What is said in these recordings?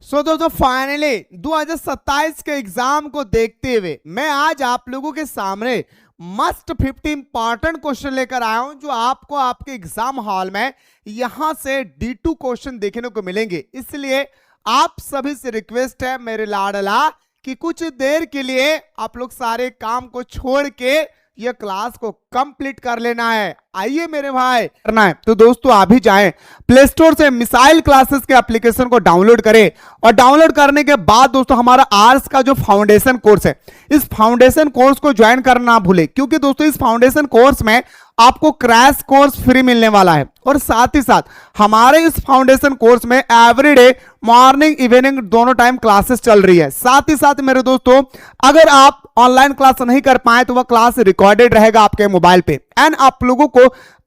दोस्तों फाइनली 2027 के एग्जाम को देखते हुए मैं आज आप लोगों के सामने मस्ट 50 इंपॉर्टेंट क्वेश्चन लेकर आया हूं जो आपको आपके एग्जाम हॉल में यहां से D2 क्वेश्चन देखने को मिलेंगे। इसलिए आप सभी से रिक्वेस्ट है मेरे लाडला कि कुछ देर के लिए आप लोग सारे काम को छोड़ के ये क्लास को कंप्लीट कर लेना है। आइए मेरे भाई करना है तो दोस्तों आप भी जाएं प्ले स्टोर से मिसाइल क्लासेस के एप्लीकेशन को डाउनलोड करें और डाउनलोड करने के बाद दोस्तों हमारा आर्ट्स का जो फाउंडेशन कोर्स है इस फाउंडेशन कोर्स को ज्वाइन करना ना भूले, क्योंकि दोस्तों इस फाउंडेशन कोर्स में आपको क्रैश कोर्स फ्री मिलने वाला है और साथ ही साथ हमारे इस फाउंडेशन कोर्स में एवरीडे मॉर्निंग इवनिंग दोनों टाइम क्लासेस चल रही है। साथ ही साथ मेरे दोस्तों अगर आप ऑनलाइन क्लास नहीं कर पाए तो वह क्लास रिकॉर्डेड रहेगा आपके मोबाइल पे एंड आप लोगों को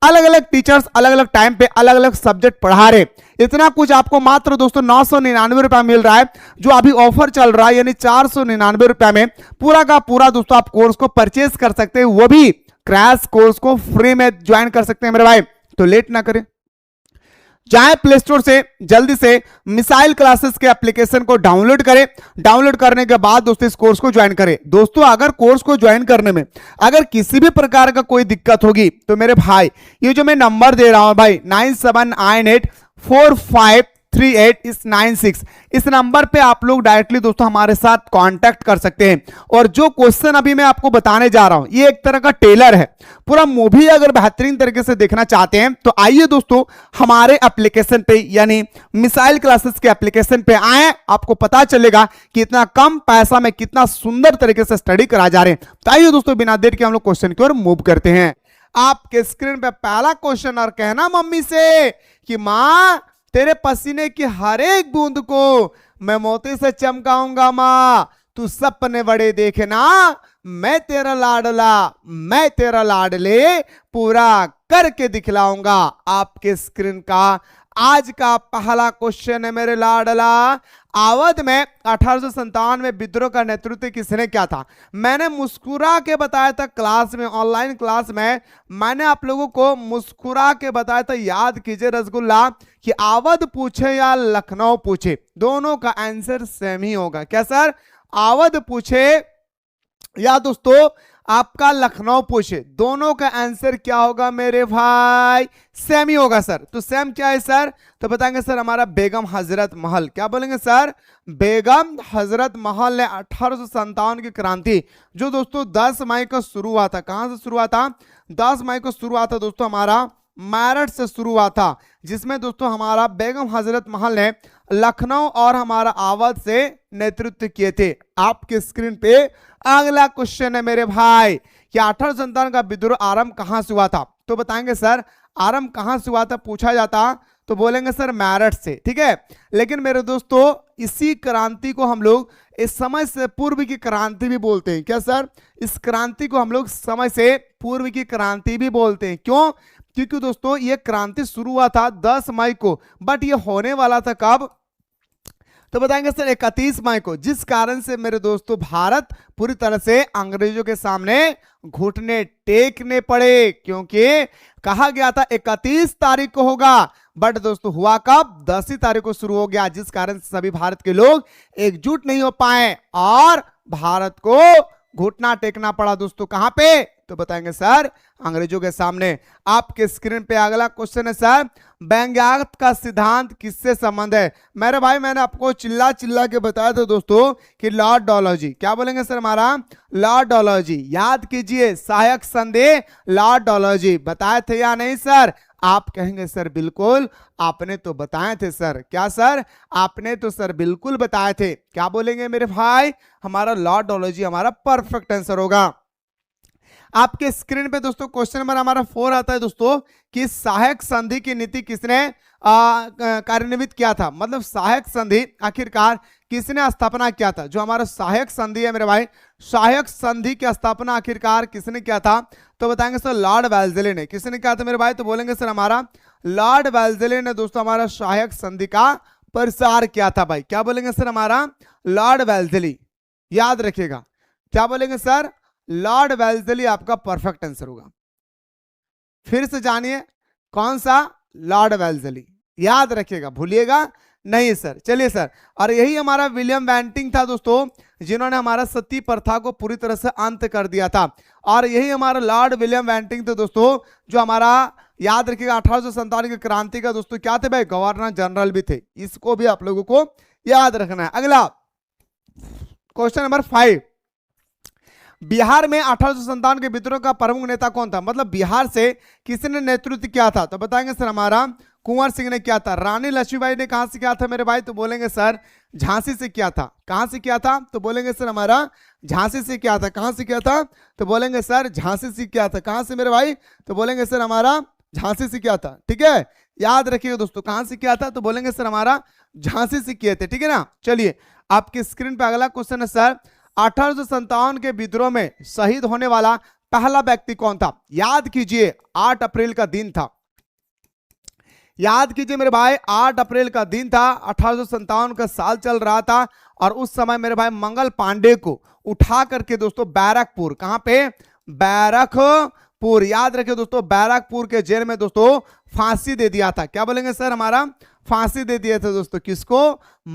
अलग अलग टीचर्स अलग अलग टाइम पे अलग अलग सब्जेक्ट पढ़ा रहे। इतना कुछ आपको मात्र दोस्तों 999 रुपया मिल रहा है जो अभी ऑफर चल रहा है, यानी 499 रुपया में पूरा का पूरा दोस्तों आप कोर्स को परचेज कर सकते हैं, वो भी क्रैश कोर्स को फ्री में ज्वाइन कर सकते हैं मेरे भाई। तो लेट ना करें, जाए प्ले स्टोर से जल्दी से मिसाइल क्लासेस के एप्लीकेशन को डाउनलोड करें। डाउनलोड करने के बाद दोस्तों इस कोर्स को ज्वाइन करें। दोस्तों अगर कोर्स को ज्वाइन करने में अगर किसी भी प्रकार का कोई दिक्कत होगी तो मेरे भाई ये जो मैं नंबर दे रहा हूं भाई 9798453896 इस नंबर पे आप लोग डायरेक्टली दोस्तों हमारे साथ कांटेक्ट कर सकते हैं। और जो क्वेश्चन अभी मैं आपको बताने जा रहा हूं ये एक तरह का टेलर है, पूरा मूवी अगर बेहतरीन तरीके से देखना चाहते हैं तो आइए दोस्तों हमारे एप्लीकेशन पे यानी मिसाइल क्लासेस के एप्लीकेशन पे आए, आपको पता चलेगा कि इतना कम पैसा में कितना सुंदर तरीके से स्टडी करा जा रहे हैं। तो आइए दोस्तों बिना देर के हम लोग क्वेश्चन की ओर मूव करते हैं। आपके स्क्रीन पे पहला क्वेश्चन और कहना मम्मी से कि मां तेरे पसीने की हर एक बूंद को मैं मोती से चमकाऊंगा, मां तू सपने बड़े देखना, मैं तेरा लाडला मैं तेरा लाडले पूरा करके दिखलाऊंगा। आपके स्क्रीन का आज का पहला क्वेश्चन है मेरे लाडला, अवध में 1897 विद्रोह का नेतृत्व किसने किया था? मैंने मुस्कुरा के बताया था क्लास में, ऑनलाइन क्लास में मैंने आप लोगों को मुस्कुरा के बताया था। याद कीजिए रसगुल्ला कि अवध पूछे या लखनऊ पूछे दोनों का आंसर सेम ही होगा। क्या सर? अवध पूछे या दोस्तों आपका लखनऊ पूछे दोनों का आंसर क्या होगा मेरे भाई? सेम ही होगा सर। तो सेम क्या है सर? तो बताएंगे सर हमारा बेगम हजरत महल। क्या बोलेंगे सर? बेगम हजरत महल ने 1857 की क्रांति जो दोस्तों 10 मई को शुरू हुआ था, कहां से शुरू हुआ था? 10 मई को शुरू हुआ था दोस्तों हमारा मेरठ से शुरू हुआ था, जिसमें दोस्तों हमारा बेगम हजरत महल ने लखनऊ और हमारा अवध से नेतृत्व किए थे। आपके स्क्रीन पे अगला क्वेश्चन है मेरे भाई कि 1857 का विद्रोह आरंभ कहां से हुआ था? तो बताएंगे सर आरंभ कहां से हुआ था पूछा जाता तो बोलेंगे सर मेरठ से, ठीक है। लेकिन मेरे दोस्तों इसी क्रांति को हम लोग इस समय से पूर्व की क्रांति भी बोलते हैं। क्या सर? इस क्रांति को हम लोग समय से पूर्व की क्रांति भी बोलते हैं। क्यों? क्योंकि दोस्तों ये क्रांति शुरू हुआ था 10 मई को, बट ये होने वाला था कब? तो बताएंगे सर 31 मई को, जिस कारण से मेरे दोस्तों भारत पूरी तरह से अंग्रेजों के सामने घुटने टेकने पड़े, क्योंकि कहा गया था 31 तारीख को होगा, बट दोस्तों हुआ कब? 10 ही तारीख को शुरू हो गया, जिस कारण से सभी भारत के लोग एकजुट नहीं हो पाए और भारत को घुटना टेकना पड़ा दोस्तों। कहां पे? तो बताएंगे सर अंग्रेजों के सामने। आपके स्क्रीन पे अगला क्वेश्चन है सर व्यंग्यार्थ का सिद्धांत किससे संबंध है? मेरे भाई मैंने आपको चिल्ला चिल्ला के बताया था दोस्तों कि लॉर्डोलॉजी। क्या बोलेंगे सर हमारा? लॉर्डोलॉजी। याद कीजिए सहायक संदेह लॉर्डोलॉजी बताए थे या नहीं सर? आप कहेंगे सर बिल्कुल आपने तो बताए थे सर। क्या सर? आपने तो सर बिल्कुल बताए थे। क्या बोलेंगे मेरे भाई? हमारा लॉर्डोलॉजी हमारा परफेक्ट आंसर होगा। आपके स्क्रीन पे दोस्तों क्वेश्चन नंबर हमारा 4 आता है दोस्तों कि सहायक संधि की नीति किसने कार्यान्वित किया था? मतलब सहायक संधि आखिरकार किसने स्थापना किया था? जो हमारा सहायक संधि है मेरे भाई, सहायक संधि की स्थापना आखिरकार किसने किया था? तो बताएंगे सर लॉर्ड वेल्लेस्ली ने। किसने किया था मेरे भाई? तो बोलेंगे सर हमारा लॉर्ड वेल्लेस्ली ने दोस्तों हमारा सहायक संधि का प्रसार किया था भाई। क्या बोलेंगे सर हमारा? लॉर्ड वेल्लेस्ली। याद रखिएगा। क्या बोलेंगे सर? लॉर्ड वेल्लेस्ली आपका परफेक्ट आंसर होगा। फिर से जानिए कौन सा? लॉर्ड वेल्लेस्ली। याद रखिएगा, भूलिएगा नहीं सर। चलिए सर, और यही हमारा विलियम बेंटिंक था दोस्तों, जिन्होंने हमारा सती प्रथा को पूरी तरह से अंत कर दिया था। और यही हमारा लॉर्ड विलियम बेंटिंक थे दोस्तों, जो हमारा याद रखिएगा 1857 की क्रांति का दोस्तों क्या थे भाई, गवर्नर जनरल भी थे। इसको भी आप लोगों को याद रखना है। अगला क्वेश्चन नंबर 5, बिहार में 1857 के विद्रोह का प्रमुख नेता कौन था? मतलब बिहार से किसने नेतृत्व किया था? तो बताएंगे सर हमारा कुंवर सिंह ने किया था। रानी लक्ष्मीबाई ने कहां से किया था मेरे भाई? तो बोलेंगे सर झांसी से किया था। कहां से किया था? तो बोलेंगे सर हमारा झांसी से किया था। कहां से किया था? तो बोलेंगे सर झांसी से किया था। कहां से मेरे भाई? तो बोलेंगे सर हमारा झांसी से किया था। ठीक है, याद रखिएगा दोस्तों, कहां से किया था? तो बोलेंगे सर हमारा झांसी से किए थे। ठीक है ना। चलिए आपकी स्क्रीन पे अगला क्वेश्चन है सर, 1857 के विद्रोह में शहीद होने वाला पहला व्यक्ति कौन था? याद कीजिए 8 अप्रैल का दिन था। याद कीजिए मेरे भाई 8 अप्रैल का दिन था, 1857 का साल चल रहा था। और उस समय मेरे भाई मंगल पांडे को उठा करके दोस्तों बैरकपुर, कहां पे? बैरकपुर, याद रखिए दोस्तों, बैरकपुर के जेल में दोस्तों फांसी दे दिया था। क्या बोलेंगे सर हमारा? फांसी दे दिए थे दोस्तों। किसको?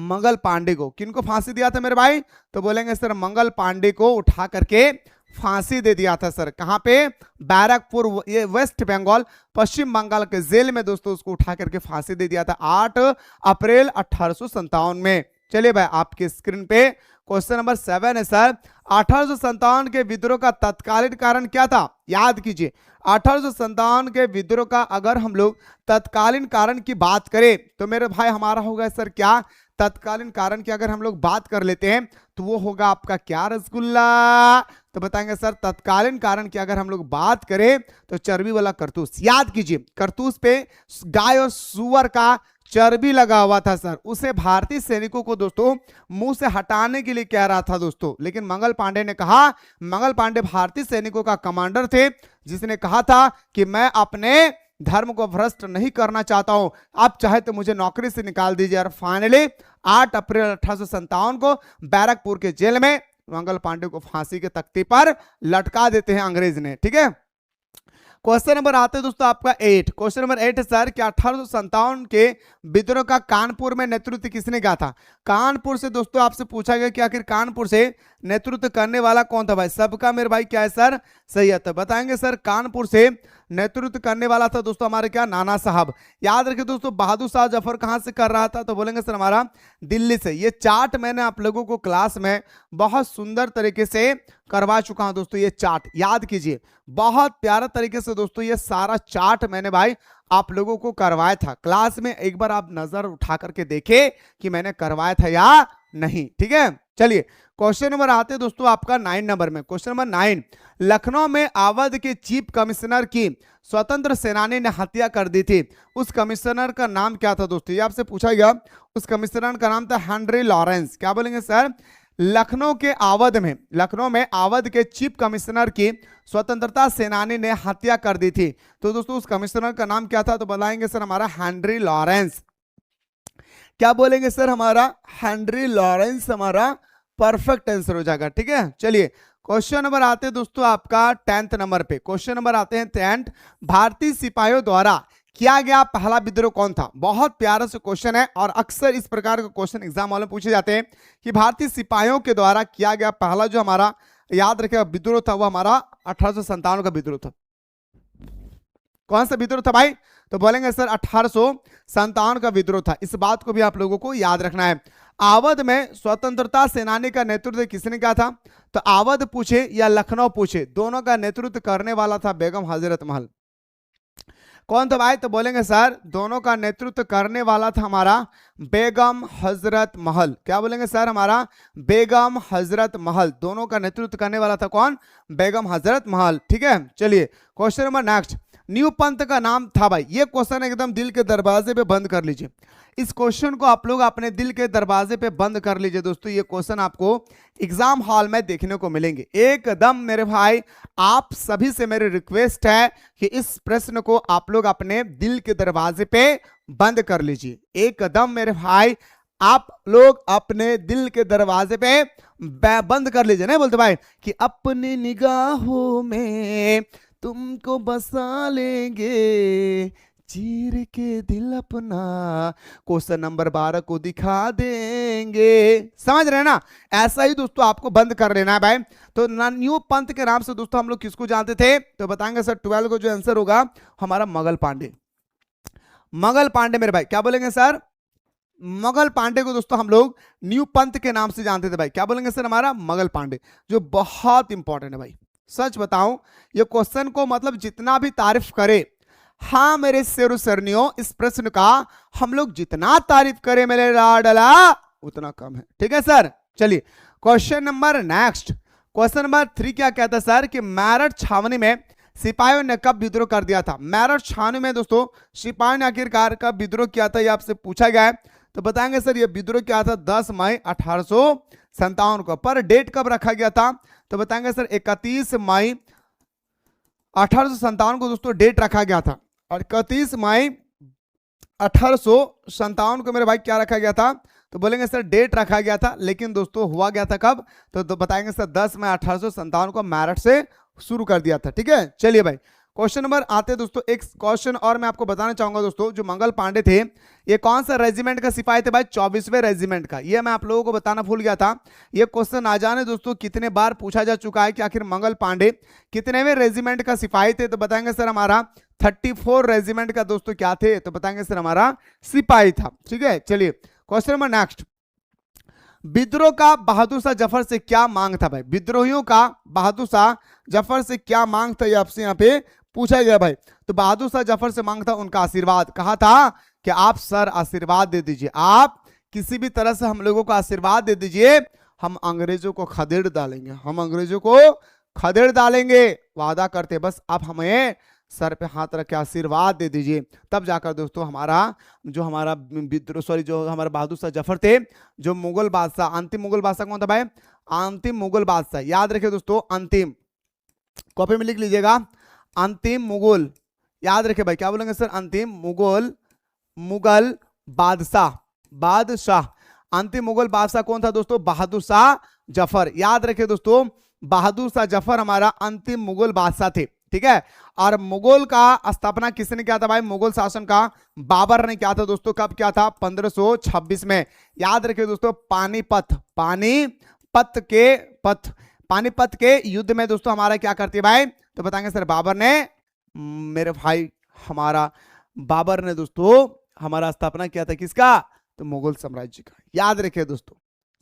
मंगल पांडे को। किनको फांसी दिया था मेरे भाई? तो बोलेंगे सर मंगल पांडे को उठा करके फांसी दे दिया था सर। कहां पे? बैरकपुर, ये वेस्ट बंगाल, पश्चिम बंगाल के जेल में दोस्तों उसको उठा करके फांसी दे दिया था 8 अप्रैल 1857 में। चलिए भाई आपके स्क्रीन पे क्वेश्चन नंबर 7 है सर, 1857 के विद्रोह का तत्कालीन कारण क्या था? याद कीजिए 1857 के विद्रोह का अगर हम लोग तत्कालीन कारण की बात करें तो मेरे भाई हमारा होगा सर क्या? तत्कालीन कारण की अगर हम लोग बात कर लेते हैं तो वो होगा आपका क्या? रसगुल्ला। तो बताएंगे सर तत्कालीन कारण की अगर हम लोग बात करें तो चर्बी वाला करतूस। याद कीजिए करतूस पे गाय और सुअर का चर्बी लगा हुआ था सर, उसे भारतीय सैनिकों को दोस्तों मुंह से हटाने के लिए कह रहा था दोस्तों, लेकिन मंगल पांडे ने कहा, मंगल पांडे भारतीय सैनिकों का कमांडर थे जिसने कहा था कि मैं अपने धर्म को भ्रष्ट नहीं करना चाहता हूं, आप चाहे तो मुझे नौकरी से निकाल दीजिए। और फाइनली 8 अप्रैल 1857 को बैरकपुर के जेल में मंगल पांडे को फांसी के तख्ते पर लटका देते हैं अंग्रेज ने। ठीक है, क्वेश्चन नंबर आते हैं दोस्तों आपका 8। क्वेश्चन नंबर 8 है सर कि 1857 के विद्रोह का कानपुर में नेतृत्व किसने किया था? कानपुर से दोस्तों आपसे पूछा गया कि आखिर कानपुर से नेतृत्व करने वाला कौन था भाई? सबका मेरे भाई क्या है सर? सही है। तो बताएंगे सर कानपुर से नेतृत्व करने वाला था दोस्तों हमारे क्या? नाना साहब। याद रखिए दोस्तों बहादुर शाह जफर कहां से कर रहा था? तो बोलेंगे सर हमारा दिल्ली से। ये चार्ट मैंने आप लोगों को क्लास में बहुत सुंदर तरीके से करवा चुका हूं दोस्तों। ये चार्ट याद कीजिए, बहुत प्यारा तरीके से दोस्तों ये सारा चार्ट मैंने भाई आप लोगों को करवाया था क्लास में। एक बार आप नजर उठा करके देखें कि मैंने करवाया था या नहीं। ठीक है, चलिए क्वेश्चन नंबर आते हैं दोस्तों आपका 9 नंबर में। क्वेश्चन नंबर 9, लखनऊ में अवध के चीफ कमिश्नर की स्वतंत्र सेनानी ने हत्या कर दी थी, उस कमिश्नर का नाम क्या था दोस्तों? ये आपसे पूछा गया, उस कमिश्नर का नाम था हेनरी लॉरेंस। क्या बोलेंगे सर? लखनऊ के अवध में, लखनऊ में अवध के चीफ कमिश्नर की स्वतंत्रता सेनानी ने हत्या कर दी थी, तो दोस्तों उस कमिश्नर का नाम क्या था? तो बताएंगे सर हमारा हेनरी लॉरेंस। क्या बोलेंगे सर? हमारा हेनरी लॉरेंस हमारा परफेक्ट आंसर हो जाएगा। ठीक है, चलिए क्वेश्चन नंबर आते हैं दोस्तों आपका 10th नंबर पे। क्वेश्चन नंबर आते हैं 10, भारतीय सिपाहियों द्वारा किया गया पहला विद्रोह कौन था? बहुत प्यारा से क्वेश्चन है और अक्सर इस प्रकार के क्वेश्चन एग्जाम वालों में पूछे जाते हैं कि भारतीय सिपाहियों के द्वारा किया गया पहला जो हमारा याद रखेगा विद्रोह था वो हमारा 1857 का विद्रोह था। कौन सा विद्रोह था भाई? तो बोलेंगे सर 1857 का विद्रोह था। इस बात को भी आप लोगों को याद रखना है। अवध में स्वतंत्रता सेनानी का नेतृत्व किसने किया था? तो अवध पूछे या लखनऊ पूछे, दोनों का नेतृत्व करने वाला था बेगम हजरत महल। कौन था भाई? तो बोलेंगे सर दोनों का नेतृत्व करने वाला था हमारा बेगम हजरत महल। क्या बोलेंगे सर? हमारा बेगम हजरत महल, दोनों का नेतृत्व करने वाला था कौन? बेगम हजरत महल। ठीक है, चलिए क्वेश्चन नंबर नेक्स्ट, न्यू पंथ का नाम था भाई। ये क्वेश्चन एकदम दिल के दरवाजे पे बंद कर लीजिए, इस क्वेश्चन को आप लोग अपने दिल के दरवाजे पे बंद कर लीजिए दोस्तों। ये क्वेश्चन आपको एग्जाम हॉल में देखने को मिलेंगे एकदम मेरे भाई। आप सभी से मेरी रिक्वेस्ट है कि इस प्रश्न को आप लोग अपने दिल के दरवाजे पे बंद कर लीजिए एकदम मेरे भाई। आप लोग अपने दिल के दरवाजे पे बंद कर लीजिए। नहीं बोलते भाई कि अपनी निगाहों में तुमको बसा लेंगे, चीर के दिल अपना क्वेश्चन नंबर 12 को दिखा देंगे। समझ रहे हैं ना? ऐसा ही दोस्तों आपको बंद कर लेना है भाई। तो न्यू पंथ के नाम से दोस्तों हम लोग किसको जानते थे? तो बताएंगे सर 12 को जो आंसर होगा हमारा मंगल पांडे। मंगल पांडे मेरे भाई, क्या बोलेंगे सर? मंगल पांडे को दोस्तों हम लोग न्यू पंथ के नाम से जानते थे भाई। क्या बोलेंगे सर? हमारा मंगल पांडे, जो बहुत इंपॉर्टेंट है भाई। सच बताऊं, ये क्वेश्चन को मतलब जितना भी तारीफ करे, हाँ मेरे शेरों सरनियों, इस प्रश्न का हम लोग जितना तारीफ करें मेरे लाडला उतना कम है। ठीक है सर, चलिए question number next. Question number 3 क्या कहता है सर? कि मेरठ छावनी में सिपाहियों ने कब विद्रोह कर दिया था? मेरठ छावनी में दोस्तों सिपाहियों ने आखिरकार कब विद्रोह किया था, ये आपसे पूछा गया है। तो बताएंगे सर ये विद्रोह किया था 10 मई 1857 को। पर डेट कब रखा गया था? तो बताएंगे सर 31 मई 1857 को दोस्तों डेट रखा गया था। और 31 मई 1857 को मेरे भाई क्या रखा गया था? तो बोलेंगे सर डेट रखा गया था, लेकिन दोस्तों हुआ गया था कब? तो बताएंगे सर 10 मई 1857 को मेरठ से शुरू कर दिया था। ठीक है, चलिए भाई क्वेश्चन नंबर आते हैं दोस्तों। एक क्वेश्चन और मैं आपको बताना चाहूंगा दोस्तों, जो मंगल पांडे थे ये कौन सा रेजिमेंट का सिपाही थे भाई? 24वें रेजिमेंट का। ये मैं आप लोगों को बताना भूल गया था। ये क्वेश्चन आ जाने दोस्तों कितने बार पूछा जा चुका है कि आखिर मंगल पांडे कितनेवें रेजिमेंट का सिपाही थे? तो बताएंगे सर हमारा 34 रेजिमेंट का दोस्तों क्या थे? तो बताएंगे सर हमारा सिपाही था। ठीक है, चलिए क्वेश्चन नंबर नेक्स्ट। विद्रोह का बहादुर शाह जफर से क्या मांग था भाई? विद्रोहियों का बहादुर शाह जफर से क्या मांग था, ये आपसे यहाँ पे पूछा गया भाई। तो बहादुर शाह जफर से मांग था उनका आशीर्वाद। कहा था कि आप सर आशीर्वाद दे दीजिए, आप किसी भी तरह से हम लोगों को आशीर्वाद दे दीजिए, हम अंग्रेजों को खदेड़ डालेंगे, हम अंग्रेजों को खदेड़ डालेंगे। वादा करते बस आप हमें सर पे हाथ रख के आशीर्वाद दे दीजिए। तब जाकर दोस्तों हमारा जो हमारा जो हमारे बहादुर शाह जफर थे, जो मुगल बादशाह, अंतिम मुगल बादशाह कौन था भाई? अंतिम मुगल बादशाह, याद रखिए दोस्तों, अंतिम, कॉपी में लिख लीजिएगा, अंतिम मुगल, याद रखिए भाई। क्या बोलेंगे सर? अंतिम मुगल बादशाह। अंतिम मुगल बादशाह कौन था दोस्तों? बहादुर शाह जफर। याद रखिए दोस्तों, बहादुर शाह जफर हमारा अंतिम मुगल बादशाह थे। ठीक है, और मुगल का स्थापना किसने किया था भाई? मुगल शासन का बाबर ने किया था दोस्तों। कब किया था? 1526 में। याद रखिए दोस्तों, पानीपत के युद्ध में दोस्तों हमारा क्या करती है भाई? तो बताएंगे सर बाबर ने, मेरे भाई हमारा बाबर ने दोस्तों हमारा स्थापना किया था किसका? तो मुगल साम्राज्य का। याद रखिए दोस्तों,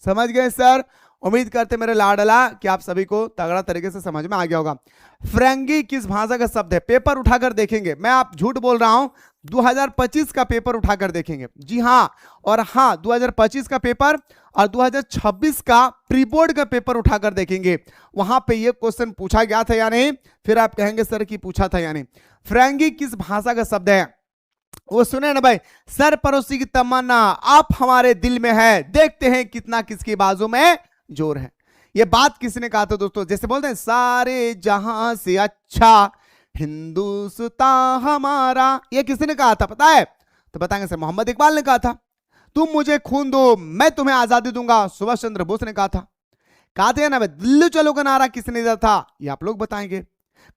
समझ गए सर? उम्मीद करते मेरे लाडला कि आप सभी को तगड़ा तरीके से समझ में आ गया होगा। फिरंगी किस भाषा का शब्द है? पेपर उठाकर देखेंगे, मैं आप झूठ बोल रहा हूं, 2025 का पेपर उठाकर देखेंगे। जी हां, और हां 2025 का पेपर और 2026 का प्री बोर्ड का पेपर उठाकर देखेंगे, वहां पे ये क्वेश्चन पूछा गया था या नहीं, फिर आप कहेंगे सर कि पूछा था या नहीं। फिरंगी किस भाषा का शब्द है? वो सुने ना भाई, सर पड़ोसी की तमन्ना आप हमारे दिल में है, देखते हैं कितना किसकी बाजू में जोर है। ये बात किसने कहा था दोस्तों? जैसे बोलते हैं सारे जहां से अच्छा हिंदुस्तान हमारा, ये किसने कहा था पता है? तो बताएंगे सर मोहम्मद इकबाल ने कहा था। तुम मुझे खून दो मैं तुम्हें आजादी दूंगा, सुभाष चंद्र बोस ने कहा था। कहा था ना भाई, दिल्ली चलो का नारा किसने दिया था? ये आप लोग बताएंगे।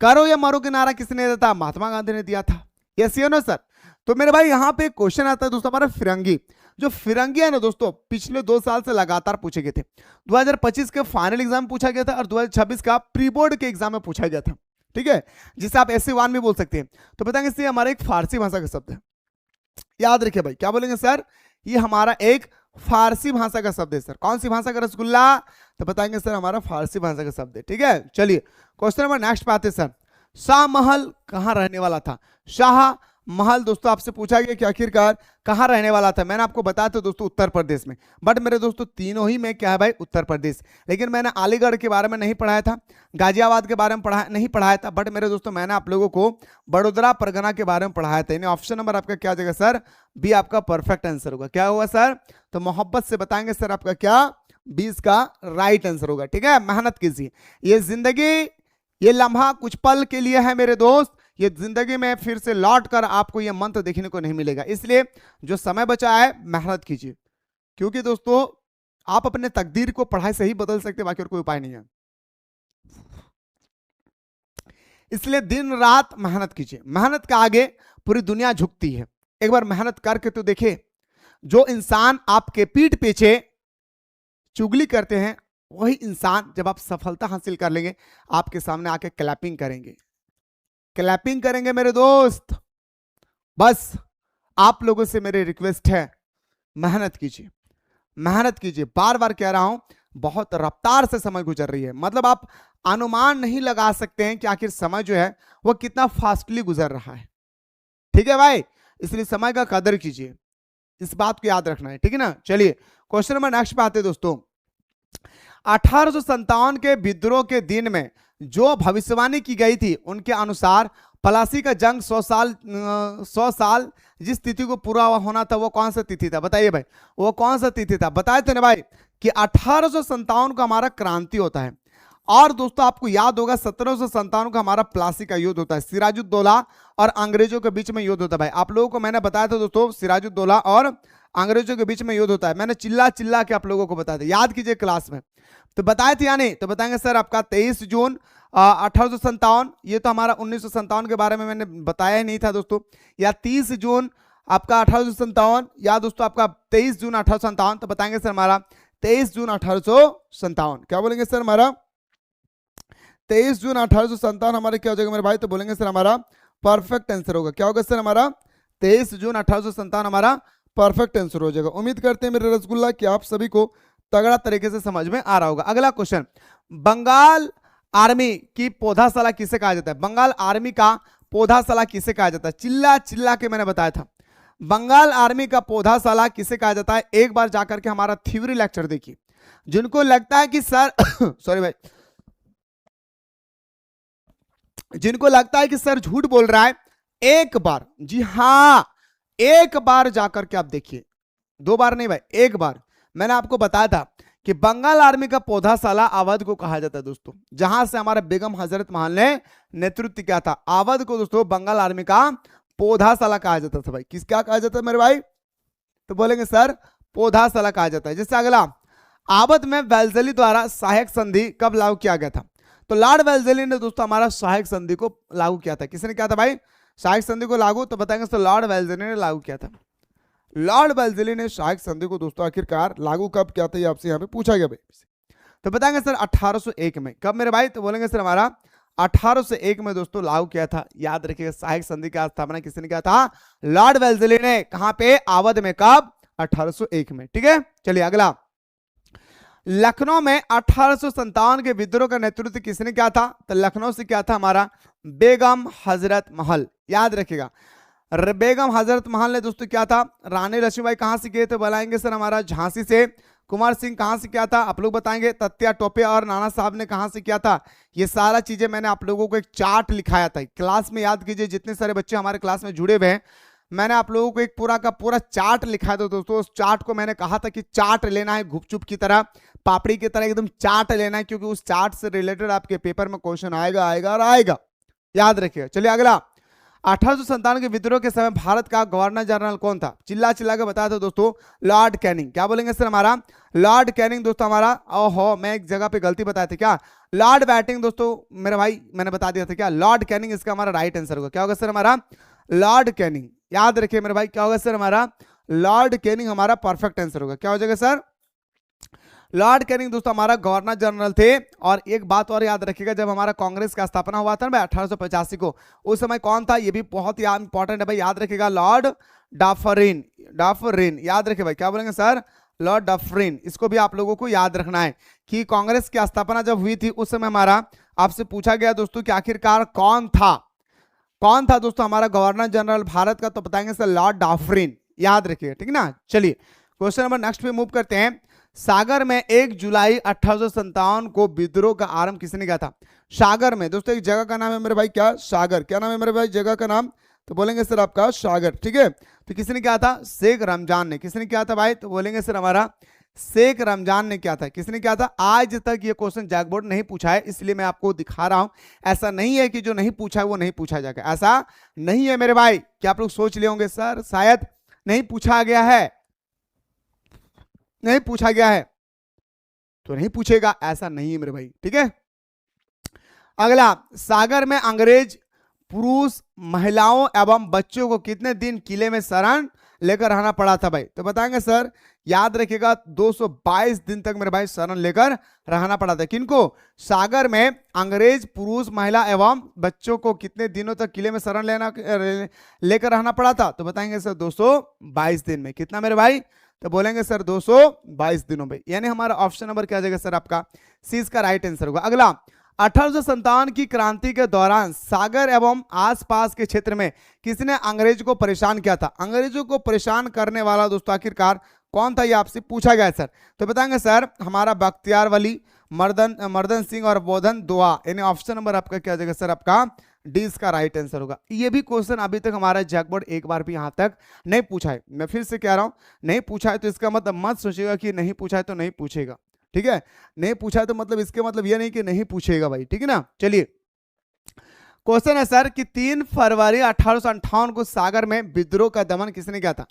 करो या मरो का नारा किसने दिया था? महात्मा गांधी ने दिया था। यस या नो सर? तो मेरे भाई यहाँ पे क्वेश्चन आता है दोस्तों हमारा फिरंगी। जो फिरंगी है ना दोस्तों, पिछले 2 साल से लगातार पूछे गए थे। 2025 के फाइनल एग्जाम पूछा गया था और 2026 का प्री बोर्ड के एग्जाम में पूछा गया था। ठीक है, जिसे आप SC1 भी बोल सकते हैं। तो बताएंगे इससे हमारा एक फारसी भाषा का शब्द है। याद रखिए भाई, क्या बोलेंगे सर? ये हमारा एक फारसी भाषा का शब्द है सर। कौन सी भाषा का रसगुल्ला? तो बताएंगे सर हमारा फारसी भाषा का शब्द है। ठीक है, चलिए क्वेश्चन नंबर नेक्स्ट पे आते हैं सर। शाहमहल कहां रहने वाला था? शाह महल दोस्तों आपसे पूछा गया कि आखिरकार कहां रहने वाला था। मैंने आपको बताया था दोस्तों उत्तर प्रदेश में, बट मेरे दोस्तों तीनों ही में क्या है भाई? उत्तर प्रदेश। लेकिन मैंने अलीगढ़ के बारे में नहीं पढ़ाया था, गाजियाबाद के बारे में नहीं पढ़ाया था, बट मेरे दोस्तों मैंने आप लोगों को बड़ोदरा परगना के बारे में पढ़ाया था। यानी ऑप्शन नंबर आपका क्या जगह सर? बी आपका परफेक्ट आंसर होगा। क्या होगा सर? तो मोहब्बत से बताएंगे सर आपका क्या? 20 का राइट आंसर होगा। ठीक है, मेहनत कीजिए। ये जिंदगी, ये लम्हा कुछ पल के लिए है मेरे दोस्त, ये जिंदगी में फिर से लौट कर आपको ये मंत्र देखने को नहीं मिलेगा। इसलिए जो समय बचा है मेहनत कीजिए, क्योंकि दोस्तों आप अपने तकदीर को पढ़ाई से ही बदल सकते, बाकी और कोई उपाय नहीं है। इसलिए दिन रात मेहनत कीजिए, मेहनत के आगे पूरी दुनिया झुकती है। एक बार मेहनत करके तो देखिए, जो इंसान आपके पीठ पीछे चुगली करते हैं वही इंसान जब आप सफलता हासिल कर लेंगे आपके सामने आके क्लैपिंग करेंगे, क्लैपिंग करेंगे मेरे दोस्त। बस आप लोगों से मेरी रिक्वेस्ट है, मेहनत कीजिए, मेहनत कीजिए। बार बार कह रहा हूं, बहुत रफ्तार से समय गुजर रही है, मतलब आप अनुमान नहीं लगा सकते हैं कि आखिर समय जो है वो कितना फास्टली गुजर रहा है। ठीक है भाई, इसलिए समय का कदर कीजिए, इस बात को याद रखना है, ठीक है ना। चलिए क्वेश्चन नंबर नेक्स्ट पे आते हैं दोस्तों। 1857 के विद्रोह के दिन में जो भविष्यवाणी की गई थी उनके अनुसार प्लासी का जंग 100 साल जिस तिथि को पूरा होना था वो कौन सा तिथि था, बताइए भाई, वो कौन सा तिथि था। बताए थे ना भाई कि 1857 को हमारा क्रांति होता है, और दोस्तों आपको याद होगा 1757 को हमारा प्लासी का युद्ध होता है, सिराजुद्दौला और अंग्रेजों के बीच में युद्ध होता है। भाई आप लोगों को मैंने बताया था दोस्तों, सिराजुद्दौला और अंग्रेजों के बीच में युद्ध होता है, मैंने चिल्ला चिल्ला के आप लोगों को बताया था, याद कीजिए क्लास में। तो बताए थे या नहीं, तो बताएंगे सर आपका 23 जून 1857, ये तो हमारा 1957 के बारे में मैंने बताया ही नहीं था दोस्तों, या 30 जून आपका 1857, या दोस्तों आपका 23 जून 1857, तो बताएंगे सर हमारा 23 जून 1857। क्या बोलेंगे सर हमारा 23 जून 1857 हमारे क्या हो जाएगा मेरे भाई, तो बोलेंगे सर हमारा परफेक्ट आंसर होगा। क्या होगा सर हमारा 23 जून 1857 हमारा परफेक्ट आंसर हो जाएगा। उम्मीद करते हैं मेरे रसगुल्ला कि आप सभी को तगड़ा तरीके से समझ में आ रहा होगा। अगला क्वेश्चन, बंगाल आर्मी की पौधाशाला किसे कहा जाता है, बंगाल आर्मी का पौधाशाला किसे कहा जाता है, चिल्ला चिल्ला के मैंने बताया था, बंगाल आर्मी का पौधाशाला किसे कहा जाता है। एक बार जाकर के हमारा थ्योरी लेक्चर देखिए, जिनको लगता है कि सर सॉरी भाई, जिनको लगता है कि सर झूठ बोल रहा है, एक बार, जी हां एक बार जाकर के आप देखिए, 2 बार नहीं भाई, एक बार। मैंने आपको बताया था कि बंगाल आर्मी का पौधाशाला अवध को कहा जाता है दोस्तों, जहां से हमारे बेगम हजरत महल ने नेतृत्व किया था। अवध को दोस्तों बंगाल आर्मी का पौधाशाला कहा जाता था। भाई किस क्या कहा जाता है मेरे भाई, तो बोलेंगे सर पौधाशाला कहा जाता है। जैसे अगला, अवध में वेल्जेली द्वारा सहायक संधि कब लागू किया गया था, तो लॉर्ड वेल्जेली ने दोस्तों हमारा सहायक संधि को लागू किया था। किसने किया था भाई सहायक संधि को लागू, तो बताएंगे तो लॉर्ड वेल्जेली ने लागू किया था। लॉर्ड वेल्जेली ने सहायक संधि को दोस्तों आखिरकार लागू कब किया था, ये आपसे यहाँ पे पूछा गया भाई, तो बताएंगे सर 1801 में। कब मेरे भाई, तो बोलेंगे सर हमारा 1801 में दोस्तों लागू किया था। याद रखिएगा सहायक संधि का स्थापना किसने किया था, लॉर्ड वेल्जेली ने। कहां पे, अवध में, कब 1801 में। ठीक है, चलिए अगला, लखनऊ में 1857 के विद्रोह का नेतृत्व किसने किया था, तो लखनऊ से क्या था हमारा बेगम हजरत महल। याद रखिएगा बेगम हजरत महल ने दोस्तों क्या था, रानी लक्ष्मीबाई कहां से किए थे, बताएंगे सर हमारा झांसी से। कुमार सिंह कहां से किया था, आप लोग बताएंगे। तत्या टोपे और नाना साहब ने कहां से किया था। ये सारा चीजें मैंने आप लोगों को एक चार्ट लिखाया था क्लास में, याद कीजिए जितने सारे बच्चे हमारे क्लास में जुड़े हुए हैं, मैंने आप लोगों को एक पूरा का पूरा चार्ट लिखा था दोस्तों। उस चार्ट को मैंने कहा था कि चार्ट लेना है, गुपचुप की तरह, पापड़ी की तरह एकदम चार्ट लेना है, क्योंकि उस चार्ट से रिलेटेड आपके पेपर में क्वेश्चन आएगा आएगा और आएगा, याद रखिएगा। चलिए अगला, 1857 के विद्रोह के समय भारत का गवर्नर जनरल कौन था, चिल्ला चिल्ला के बताया था दोस्तों, लॉर्ड कैनिंग। क्या बोलेंगे सर हमारा लॉर्ड कैनिंग दोस्तों हमारा। ओहो मैं एक जगह पे गलती बताया था, क्या लॉर्ड बैटिंग दोस्तों मेरे भाई, मैंने बता दिया था क्या लॉर्ड कैनिंग, इसका हमारा राइट आंसर होगा। क्या होगा सर हमारा लॉर्ड कैनिंग। याद रखिए मेरे भाई, क्या होगा सर हमारा लॉर्ड कैनिंग हमारा परफेक्ट आंसर होगा। क्या हो जाएगा सर, लॉर्ड कैनिंग दोस्तों हमारा गवर्नर जनरल थे। और एक बात और याद रखिएगा, जब हमारा कांग्रेस का स्थापना हुआ था ना भाई 1885 को, उस समय कौन था, ये भी बहुत ही इंपॉर्टेंट है भाई, याद रखिएगा लॉर्ड डफरिन। डफरिन याद रखिए भाई, क्या बोलेंगे सर लॉर्ड डफरिन। इसको भी आप लोगों को याद रखना है कि कांग्रेस की स्थापना जब हुई थी उस समय हमारा आपसे पूछा गया दोस्तों कि आखिरकार कौन था दोस्तों हमारा गवर्नर जनरल भारत का, तो बताएंगे सर लॉर्ड डफरिन। याद रखिए, ठीक ना। चलिए क्वेश्चन नंबर नेक्स्ट पे मूव करते हैं। सागर में 1 जुलाई 1857 को विद्रोह का आरंभ किसने किया था। सागर में दोस्तों एक जगह का नाम है मेरे भाई, क्या सागर, क्या नाम है मेरे भाई जगह का नाम, तो बोलेंगे सर आपका सागर। ठीक है, तो किसने किया था, शेख रमजान ने। किसने किया था भाई, तो बोलेंगे सर हमारा शेख रमजान ने किया था। किसने किया था, आज तक ये क्वेश्चन जैक बोर्ड नहीं पूछा है, इसलिए मैं आपको दिखा रहा हूं। ऐसा नहीं है कि जो नहीं पूछा है वो नहीं पूछा जाएगा, ऐसा नहीं है मेरे भाई। क्या आप लोग सोच लिए होंगे सर शायद नहीं पूछा गया है, नहीं पूछा गया है तो नहीं पूछेगा, ऐसा नहीं है मेरे भाई। ठीक है, अगला, सागर में अंग्रेज पुरुष महिलाओं एवं बच्चों को कितने दिन किले में शरण लेकर रहना पड़ा था भाई? तो बताएंगे सर, याद रखिएगा 222 दिन तक मेरे भाई शरण लेकर रहना पड़ा था। किनको? सागर में अंग्रेज पुरुष महिला एवं बच्चों को कितने दिनों तक किले में शरण लेकर रहना पड़ा था? तो बताएंगे सर 222 दिन में। कितना मेरे भाई? तो बोलेंगे सर 222 दिनों में। यानी हमारा ऑप्शन नंबर क्या आ जाएगा सर? आपका सी इसका राइट आंसर होगा। अगला, 1857 की क्रांति के दौरान सागर एवं आसपास के क्षेत्र में किसने अंग्रेज को परेशान किया था? अंग्रेजों को परेशान करने वाला दोस्तों आखिरकार कौन था, ये आपसे पूछा गया सर। तो बताएंगे सर हमारा बख्तियार वली, मर्दन सिंह और बोधन दुआ। यानी ऑप्शन नंबर आपका क्या आ जाएगा सर? आपका डी इसका राइट आंसर होगा। ये भी क्वेश्चन अभी तक हमारा जैकबोर्ड एक बार भी यहां तक नहीं पूछा है। मैं फिर से कह रहा हूं, नहीं पूछा है तो इसका मतलब मत सोचिएगा कि नहीं पूछा है तो नहीं पूछेगा, ठीक है? नहीं पूछा है तो मतलब इसके मतलब ये नहीं कि नहीं पूछेगा भाई, ठीक है ना। चलिए, क्वेश्चन है सर कि 3 फरवरी 1858 को सागर में विद्रोह का दमन किसने किया था?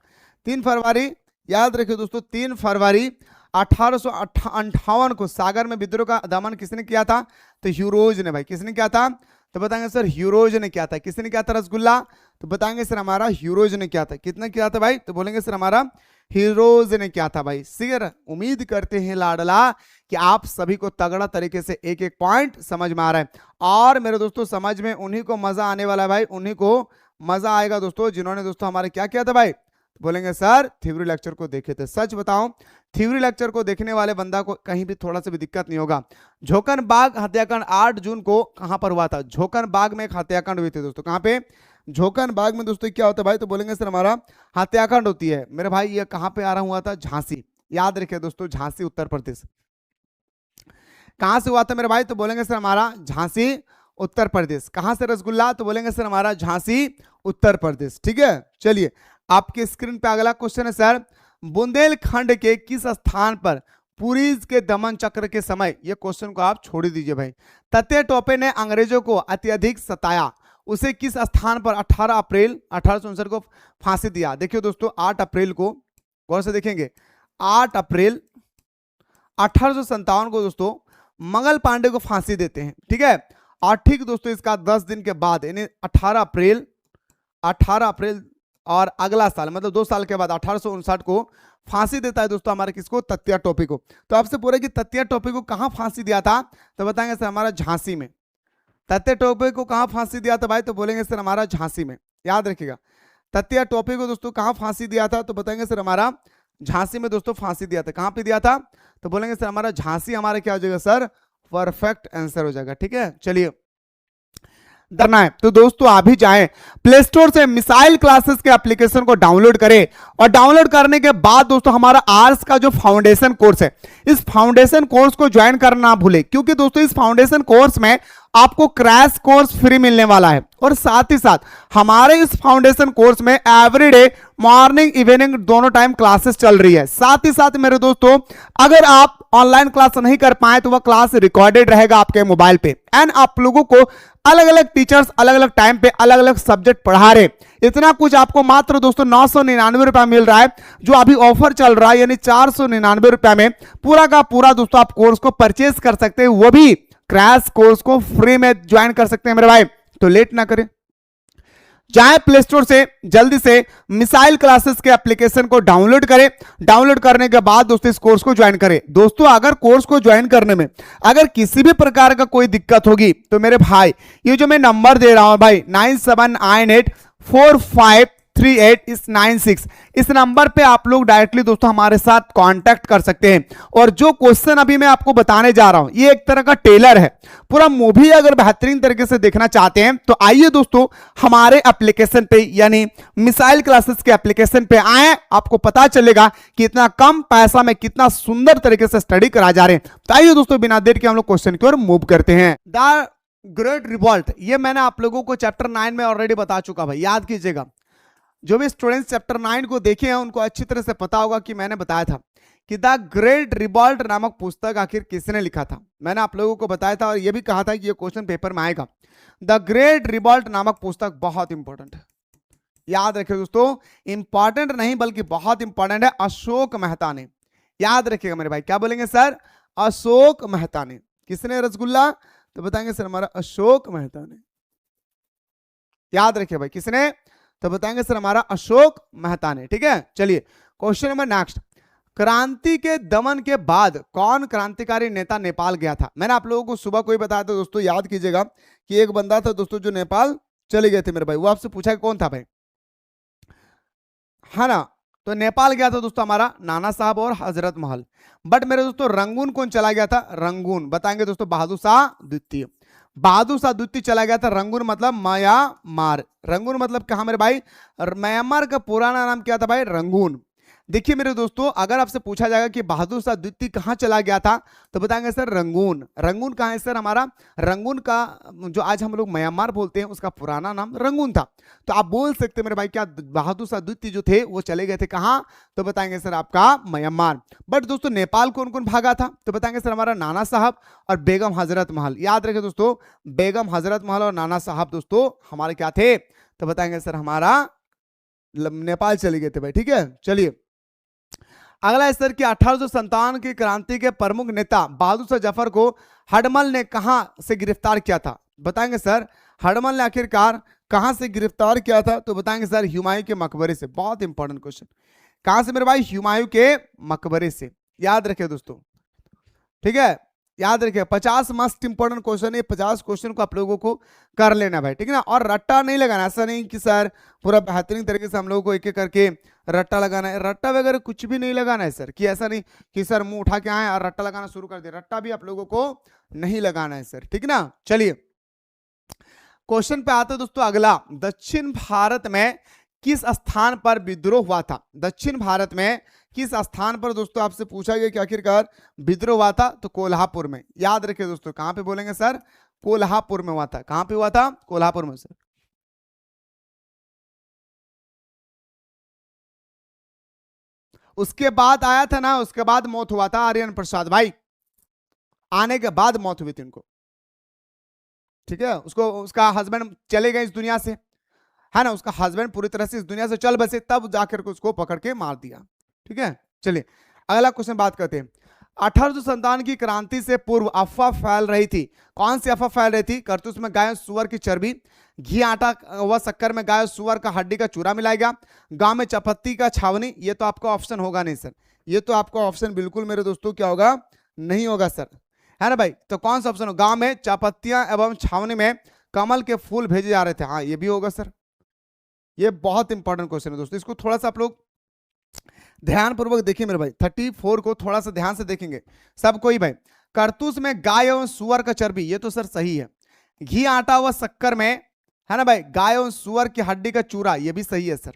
3 फरवरी, याद रखिए दोस्तों, 3 फरवरी 1858 को सागर में विद्रोह का दमन किसने किया था? तो ह्यूरोज ने भाई। किसने किया था? तो बताएंगे सर ह्यूरोज ने किया था। किसने किया था रसगुल्ला? तो बताएंगे सर हमारा ह्यूरोज ने किया था। कितना किया था भाई? तो बोलेंगे सर हमारा हीरोज ने क्या था भाई? सिर उम्मीद करते हैं लाडला कि आप सभी को तगड़ा तरीके से एक एक पॉइंट समझ में आ रहा है। और मेरे दोस्तों समझ में उन्हीं को मजा आने वाला है भाई, उन्हीं को मजा आएगा दोस्तों जिन्होंने दोस्तों हमारे क्या किया था भाई? बोलेंगे सर थ्योरी लेक्चर को देखे थे। सच बताऊं, थ्योरी लेक्चर को देखने वाले बंदा को कहीं भी थोड़ा सा भी दिक्कत नहीं होगा। झोकन बाग हत्याकांड 8 जून को कहां पर हुआ था? झोकन बाग में एक हत्याकांड हुई थी दोस्तों। कहां पे? झोकन बाग में दोस्तों क्या होता है भाई? तो बोलेंगे सर हमारा हत्याकांड होती है मेरे भाई। ये कहां पे आ रहा हुआ था? झांसी। याद रखिए दोस्तों, झांसी उत्तर प्रदेश। कहां से हुआ था मेरे भाई? तो बोलेंगे सर हमारा झांसी उत्तर प्रदेश। कहां से रसगुल्ला? तो बोलेंगे सर हमारा झांसी उत्तर प्रदेश, ठीक है। चलिए, आपके स्क्रीन पे अगला क्वेश्चन है सर, बुंदेलखंड के किस स्थान पर पुरीज के दमन चक्र के समय, ये क्वेश्चन को आप छोड़ दीजिए भाई, तत्या टोपे ने अंग्रेजों को अत्यधिक सताया, उसे किस स्थान पर 18 अप्रैल 1859 को फांसी दिया? देखिए दोस्तों 8 अप्रैल को, गौर से देखेंगे, 8 अप्रैल 1857 को दोस्तों मंगल पांडे को फांसी देते हैं, ठीक है। और ठीक दोस्तों इसका 10 दिन के बाद यानी 18 अप्रैल और अगला साल मतलब 2 साल के बाद 1859 को फांसी देता है दोस्तों हमारे किसको? तत्या टोपे को। तो आपसे पूछे कि तत्या टोपे को कहां फांसी दिया था? तो बताएंगे सर हमारा झांसी में। तत्या टोपे को कहां फांसी दिया था भाई? तो बोलेंगे सर हमारा झांसी में। याद रखिएगा, तत्या टोपे को दोस्तों कहां फांसी दिया था? तो बताएंगे सर हमारा झांसी में दोस्तों फांसी दिया था। कहां पे दिया था? तो बोलेंगे सर हमारा झांसी हमारा क्या हो जाएगा सर? परफेक्ट आंसर हो जाएगा, ठीक है। चलिए, करना है तो दोस्तों आप भी जाएं प्ले स्टोर से मिसाइल क्लासेस के एप्लीकेशन को डाउनलोड करें, और डाउनलोड करने के बाद दोस्तों हमारा आर्ट्स का जो फाउंडेशन कोर्स है, इस फाउंडेशन कोर्स को ज्वाइन करना ना भूले, क्योंकि दोस्तों इस फाउंडेशन कोर्स में आपको क्रैश कोर्स फ्री मिलने वाला है। और साथ ही साथ हमारे इस फाउंडेशन कोर्स में एवरीडे मॉर्निंग इवनिंग दोनों टाइम क्लासेस चल रही है। साथ ही साथ मेरे दोस्तों अगर आप ऑनलाइन क्लास नहीं कर पाए तो वह क्लास रिकॉर्डेड रहेगा आपके मोबाइल पे, एंड आप लोगों को अलग अलग टीचर्स अलग अलग टाइम पे अलग अलग सब्जेक्ट पढ़ा रहे। इतना कुछ आपको मात्र दोस्तों 999 रुपया मिल रहा है, जो अभी ऑफर चल रहा है, यानी 499 रुपया में पूरा का पूरा दोस्तों आप कोर्स को परचेज कर सकते हैं, वो भी क्रैश कोर्स को फ्री में ज्वाइन कर सकते हैं मेरे भाई। तो लेट ना करें, जाए प्ले स्टोर से जल्दी से मिसाइल क्लासेस के एप्लीकेशन को डाउनलोड करें। डाउनलोड करने के बाद दोस्तों इस कोर्स को ज्वाइन करें। दोस्तों अगर कोर्स को ज्वाइन करने में अगर किसी भी प्रकार का कोई दिक्कत होगी तो मेरे भाई ये जो मैं नंबर दे रहा हूं भाई 9798453896, इस नंबर पे आप लोग डायरेक्टली दोस्तों हमारे साथ कांटेक्ट कर सकते हैं। और जो क्वेश्चन अभी मैं आपको बताने जा रहा हूं ये एक तरह का टेलर है, पूरा मूवी अगर बेहतरीन तरीके से देखना चाहते हैं तो आइए दोस्तों हमारे एप्लीकेशन पे यानी मिसाइल क्लासेस के एप्लीकेशन पे आए, आपको पता चलेगा कि इतना कम पैसा में कितना सुंदर तरीके से स्टडी करा जा रहे हैं। तो आइए दोस्तों बिना देर के हम लोग क्वेश्चन की ओर मूव करते हैं। द ग्रेट रिवॉल्ट, ये मैंने आप लोगों को चैप्टर 9 में ऑलरेडी बता चुका भाई, याद कीजिएगा। जो भी स्टूडेंट्स चैप्टर 9 को देखे हैं उनको अच्छी तरह से पता होगा कि मैंने बताया था कि द ग्रेट रिवॉल्ट नामक पुस्तक आखिर किसने लिखा था। मैंने आप लोगों को बताया था और यह भी कहा था कि यह क्वेश्चन पेपर में आएगा। द ग्रेट रिवॉल्ट नामक पुस्तक बहुत इंपॉर्टेंट है, याद रखिए दोस्तों, इंपॉर्टेंट नहीं बल्कि बहुत इंपॉर्टेंट है। अशोक मेहता ने, याद रखिएगा मेरे भाई, क्या बोलेंगे सर? अशोक मेहता ने। किसने रसगुल्ला? तो बताएंगे सर हमारा अशोक मेहता ने। याद रखिए भाई, किसने? तो बताएंगे सर हमारा अशोक मेहता ने। ठीक है, चलिए क्वेश्चन नंबर नेक्स्ट। क्रांति के दमन के बाद कौन क्रांतिकारी नेता नेपाल गया था? मैंने आप लोगों को सुबह कोई बताया था दोस्तों, याद कीजिएगा कि एक बंदा था दोस्तों जो नेपाल चले गए थे मेरे भाई, वो आपसे पूछा कौन था भाई, है ना? तो नेपाल गया था दोस्तों हमारा नाना साहब और हजरत महल। बट मेरे दोस्तों रंगून कौन चला गया था? रंगून बताएंगे दोस्तों बहादुर शाह द्वितीय। बहादुर शाह द्वितीय चला गया था रंगून, मतलब म्यांमार। रंगून मतलब कहा मेरे भाई? म्यांमार का पुराना नाम क्या था भाई? रंगून। देखिए मेरे दोस्तों, अगर आपसे पूछा जाएगा कि बहादुर शाह द्वितीय कहां चला गया था, तो बताएंगे सर रंगून। रंगून कहां है सर हमारा? रंगून का जो आज हम लोग म्यांमार बोलते हैं उसका पुराना नाम रंगून था। तो आप बोल सकते हैं मेरे भाई क्या बहादुर शाह द्वितीय जो थे वो चले गए थे कहां? तो बताएंगे सर आपका म्यांमार। बट दोस्तों नेपाल कौन कौन भागा था? तो बताएंगे सर हमारा नाना साहब और बेगम हजरत महल। याद रखे दोस्तों, बेगम हजरत महल और नाना साहब दोस्तों हमारे क्या थे? तो बताएंगे सर हमारा नेपाल चले गए थे भाई। ठीक है, चलिए अगला है सर कि 1857 की क्रांति के प्रमुख नेता बहादुर शाह जफर को हडमल ने कहां से गिरफ्तार किया था? बताएंगे सर हडमल ने आखिरकार कहां से गिरफ्तार किया था? तो बताएंगे सर हुमायूं के मकबरे से। बहुत इंपॉर्टेंट क्वेश्चन, कहां से मेरे भाई? हुमायूं के मकबरे से। याद रखिए दोस्तों, ठीक है, याद रखिए 50 मस्ट इंपॉर्टेंट क्वेश्चन है, 50 क्वेश्चन को आप लोगों को कर लेना भाई। ठीक है ना, और रट्टा नहीं लगाना, ऐसा नहीं कि सर पूरा बेहतरीन तरीके से हम लोगों को एक एक करके रट्टा लगाना है। रट्टा वगैरह कुछ भी नहीं लगाना है सर, कि ऐसा नहीं कि सर मुंह उठा के आए और रट्टा लगाना शुरू कर दिया। रट्टा भी आप लोगों को नहीं लगाना है सर, ठीक ना। चलिए क्वेश्चन पे आते हैं दोस्तों अगला। दक्षिण भारत में किस स्थान पर विद्रोह हुआ था? दक्षिण भारत में किस स्थान पर दोस्तों आपसे पूछा गया कि आखिरकार विद्रोह हुआ था? तो कोल्हापुर में। याद रखिए दोस्तों, कहां पे बोलेंगे सर? कोल्हापुर में हुआ था। कहां पे हुआ था? कोल्हापुर में सर। उसके बाद आया था ना, उसके बाद मौत हुआ था आर्यन प्रसाद भाई, आने के बाद मौत हुई थी उनको। ठीक है, उसको उसका हस्बैंड चले गए इस दुनिया से, है ना, उसका हस्बैंड पूरी तरह से इस दुनिया से चल बसे, तब जाकर के उसको पकड़ के मार दिया। ठीक है, चलिए अगला क्वेश्चन बात करते हैं। 1857 की क्रांति से पूर्व अफवाह फैल रही थी। कौन सी अफवाह फैल रही थी? करतूस में गाय सुअर की चर्बी, घी आटा व शक्कर में गाय सुअर का हड्डी का चूरा मिलाया गया, गांव में चपत्ती का छावनी। ये तो आपका ऑप्शन होगा नहीं सर, ये तो आपका ऑप्शन बिल्कुल मेरे दोस्तों क्या होगा? नहीं होगा सर, है ना भाई। तो कौन सा ऑप्शन हो? गांव में चापत्तियां एवं छावनी में कमल के फूल भेजे जा रहे थे। हाँ ये भी होगा सर। ये बहुत इंपॉर्टेंट क्वेश्चन है दोस्तों, इसको थोड़ा सा आप लोग ध्यान पूर्वक देखिए मेरे भाई। 34 को थोड़ा सा ध्यान से देखेंगे सब कोई भाई। करतूस में गाय एवं सुअर का चर्बी, ये तो सर सही है। घी आटा व शक्कर में, है ना भाई, गाय एवं सुअर की हड्डी का चूरा, ये भी सही है सर।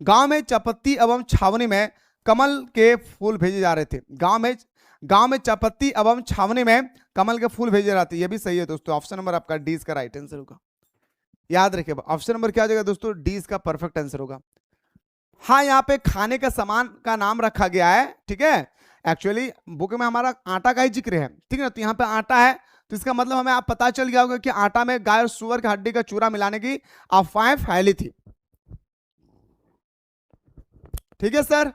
गांव में चपत्ती एवं छावनी में कमल के फूल भेजे जा रहे थे। गांव में चपत्ती एवं छावनी में कमल के फूल भेजे जाते, ये भी सही है दोस्तों। ऑप्शन नंबर आपका डी इसका राइट आंसर होगा। याद रखिए ऑप्शन नंबर क्या जाएगा दोस्तों? डी इसका परफेक्ट आंसर होगा। हाँ यहाँ पे खाने का सामान का नाम रखा गया है, ठीक है। एक्चुअली बुक में हमारा आटा का ही जिक्र है, ठीक है ना। तो यहाँ पे आटा है, तो इसका मतलब हमें आप पता चल गया होगा कि आटा में गाय और सुअर की हड्डी का चूरा मिलाने की अफवाहें फैली थी। ठीक है सर,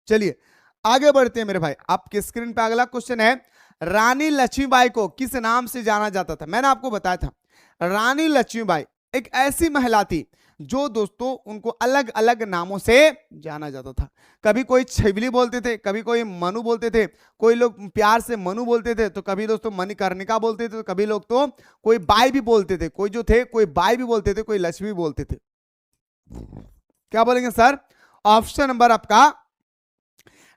चलिए आगे बढ़ते हैं मेरे भाई। आपके स्क्रीन पे अगला क्वेश्चन है, रानी लक्ष्मीबाई को किस नाम से जाना जाता था? मैंने आपको बताया था रानी लक्ष्मीबाई एक ऐसी महिला थी जो दोस्तों उनको अलग अलग नामों से जाना जाता था। कभी कोई छिबली बोलते थे, कभी कोई मनु बोलते थे, कोई लोग प्यार से मनु बोलते थे, तो कभी दोस्तों मणिकर्णिका बोलते थे, तो कभी लोग तो कोई बाई भी बोलते थे, कोई जो थे कोई बाई भी बोलते थे, कोई लक्ष्मी बोलते थे। क्या बोलेंगे सर? ऑप्शन नंबर आपका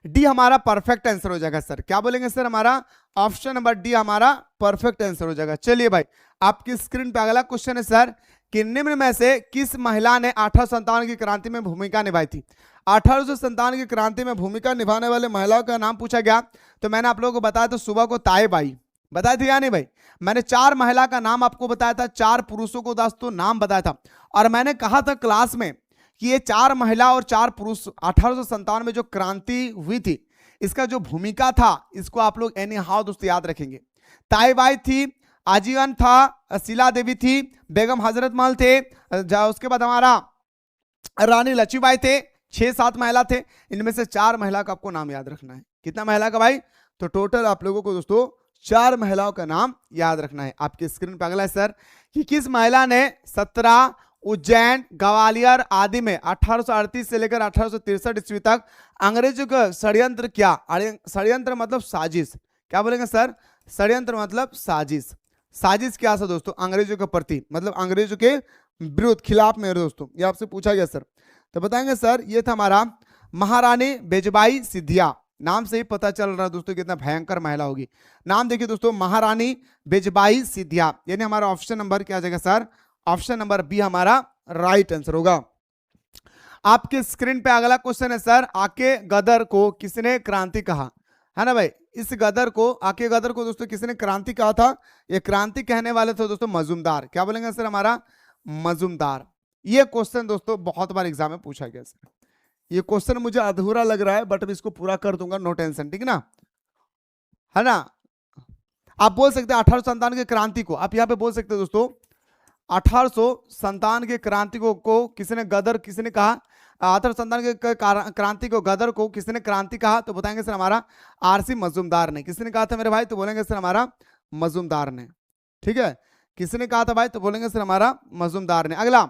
डी हमारा परफेक्ट आंसर हो जाएगा सर। क्या बोलेंगे सर? हमारा ऑप्शन नंबर डी हमारा परफेक्ट आंसर हो जाएगा। चलिए भाई आपकी स्क्रीन पे अगला क्वेश्चन है सर कि निम्न में से किस महिला ने 1857 की क्रांति में भूमिका निभाई थी? 1857 की क्रांति में भूमिका निभाने वाले महिलाओं का नाम पूछा गया, तो मैंने आप लोगों को बताया था सुबह को ताईबाई, बताया था या नहीं भाई? मैंने 4 महिला का नाम आपको बताया था, 4 पुरुषों को दोस्तों नाम बताया था, और मैंने कहा था क्लास में कि ये 4 महिला और 4 पुरुष 1857 में जो क्रांति हुई थी इसका जो भूमिका था इसको आप लोग एनी हाउ दोस्तों याद रखेंगे। ताईबाई थी, आजीवन था, शीला देवी थी, बेगम हजरत महल थे, उसके बाद हमारा रानी लक्ष्मीबाई थे, 6-7 महिला थे। इनमें से 4 महिला का आपको नाम याद रखना है। कितना महिला का भाई? तो टोटल आप लोगों को दोस्तों 4 महिलाओं का नाम याद रखना है। आपकी स्क्रीन पर अगला है सर कि किस महिला ने 17 उज्जैन, ग्वालियर आदि में 1838 से लेकर 1863 ईस्वी तक अंग्रेजों का षड्यंत्र किया। षड्यंत्र मतलब साजिश, क्या बोलेंगे सर? षड्यंत्र मतलब साजिश। साजिश क्या था दोस्तों? अंग्रेजों के प्रति, मतलब अंग्रेजों के विरुद्ध, खिलाफ में दोस्तों, ये आपसे पूछा गया सर। तो बताएंगे सर ये था हमारा महारानी बेजबाई सिंधिया। नाम से ही पता चल रहा है दोस्तों कितना भयंकर महिला होगी। नाम देखिए दोस्तों, महारानी बेजबाई सिंधिया, यानी हमारा ऑप्शन नंबर क्या आ जाएगा सर? ऑप्शन नंबर बी हमारा राइट आंसर होगा। आपके स्क्रीन पे अगला क्वेश्चन है सर, आके गदर को किसने क्रांति कहा? है ना भाई, इस गदर को, आके गदर को दोस्तों किसने क्रांति कहा था? ये क्रांति कहने वाले थे दोस्तों मजूमदार। क्या बोलेंगे सर? हमारा मजूमदार। ये क्वेश्चन दोस्तों बहुत बार एग्जाम में पूछा गया सर। ये क्वेश्चन मुझे अधूरा लग रहा है बट मैं इसको पूरा कर दूंगा, नो टेंशन, ठीक है ना? है ना? आप बोल सकते हैं 1857 की क्रांति को, आप यहाँ पे बोल सकते हैं दोस्तों 1857 के क्रांति को किसने गदर किसने कहा? 1857 के क्रांति को, गदर को किसने क्रांति कहा? तो बताएंगे सर हमारा आरसी मजूमदार ने। किसने कहा था मेरे भाई? तो बोलेंगे सर हमारा मजूमदार ने। ठीक है, किसने कहा था भाई? तो बोलेंगे सर हमारा मजूमदार ने। अगला,